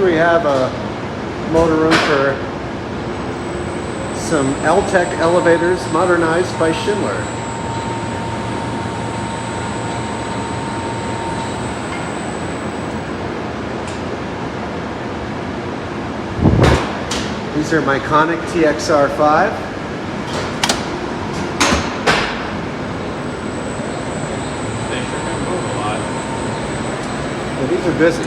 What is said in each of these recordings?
here we have a motor room for some Eltec elevators modernized by Schindler. These are Miconic TXR5. These are busy.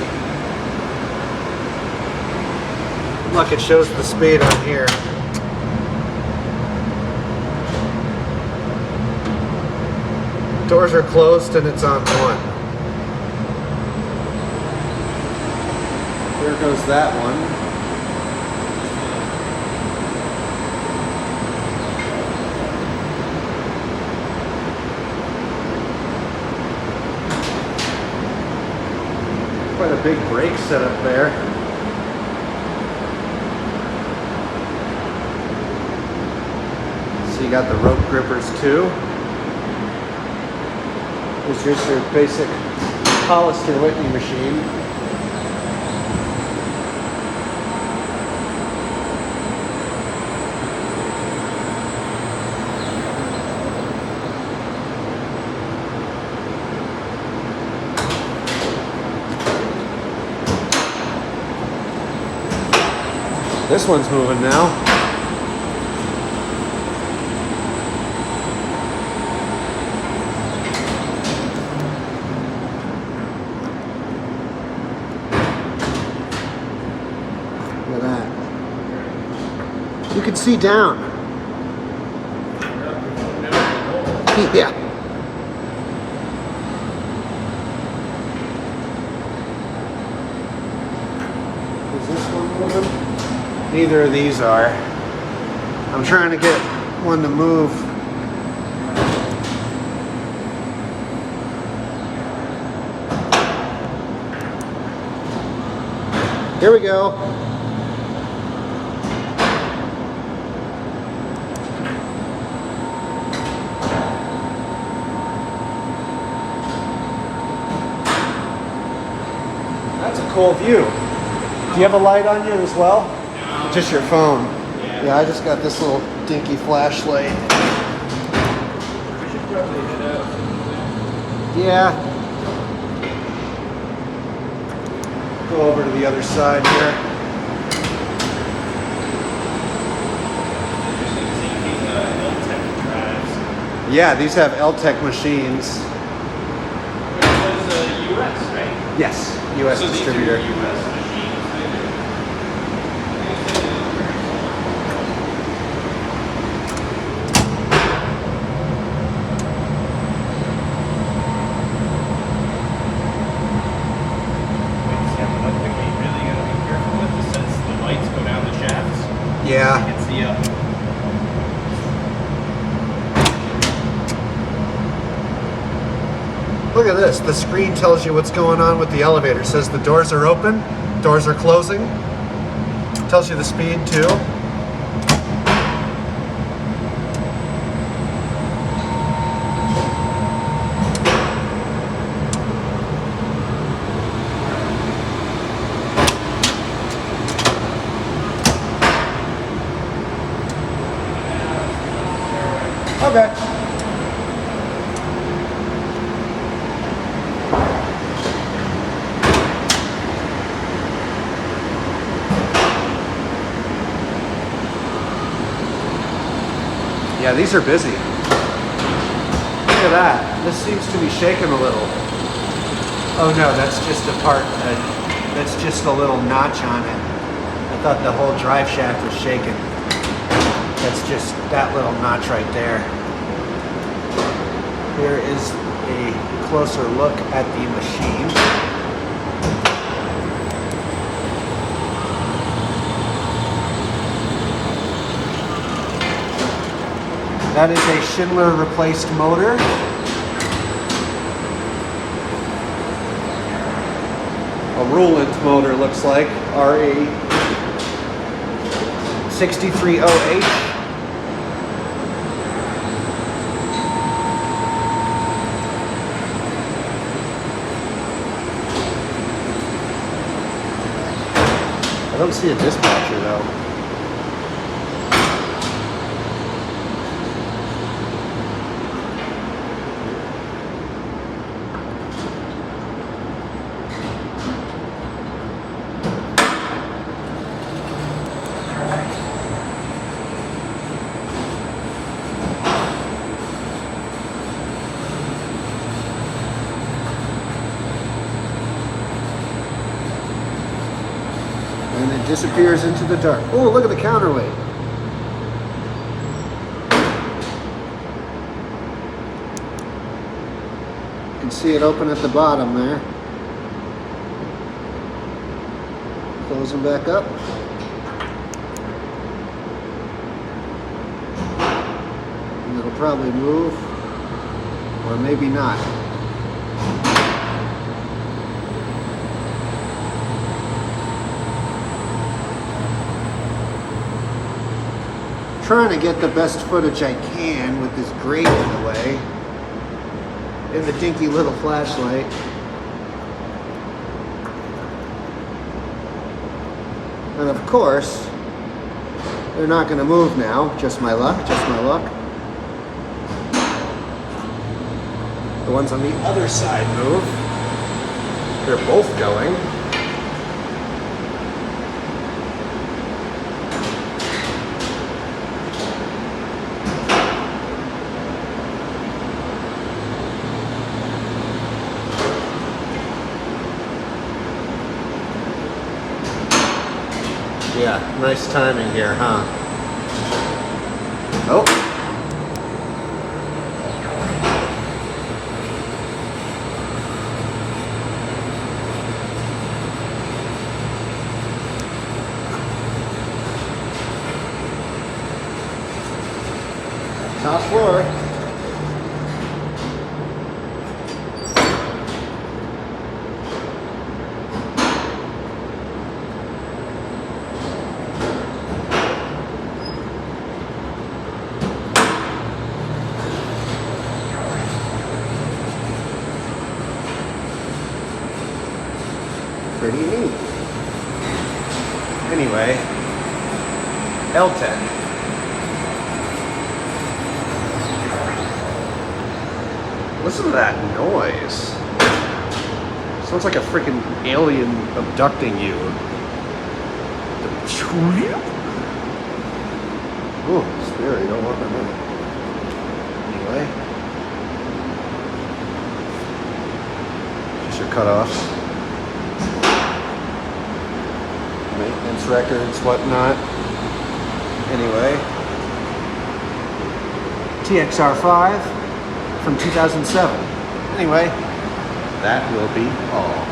Look, it shows the speed on here. Doors are closed and it's on 1. There goes that one. Quite a big brake setup there. So you got the rope grippers too. This is just your basic Hollister Whitney machine. This one's moving now. Look at that. You can see down. Yeah. Is this one moving? Neither of these are. I'm trying to get one to move. Here we go. That's a cool view. Do you have a light on you as well? Just your phone. Yeah, I just got this little dinky flashlight. We should probably head out. Yeah. Go over to the other side here. Eltec drives. Yeah, these have Eltec machines. It was US, right? Yes, US So distributor. these are US machines. Yeah. You can see up. Look at this. The screen tells you what's going on with the elevator. It says the doors are open, doors are closing. Tells you the speed too. Okay. Yeah, these are busy. Look at that. This seems to be shaking a little. Oh no, that's just a part, that's just a little notch on it. I thought the whole drive shaft was shaking. That's just that little notch right there. Here is a closer look at the machine. That is a Schindler replaced motor. A Roulant motor looks like, RE63OH. I don't see a dispatcher though. And it disappears into the dark. Oh, look at the counterweight. You can see it open at the bottom there. Closing back up. And it'll probably move, or maybe not. Trying to get the best footage I can with this grate in the way and the dinky little flashlight. And of course, they're not going to move now. Just my luck, just my luck. The ones on the other side move. They're both going. Yeah, nice timing here, huh? Oh. Top floor. Pretty neat. Anyway, Eltec. Listen to that noise. Sounds like a freaking alien abducting you. Oh, scary, don't want that. Anyway. Just your cutoffs. Maintenance records, whatnot. Anyway. TXR5 from 2007. Anyway, that will be all.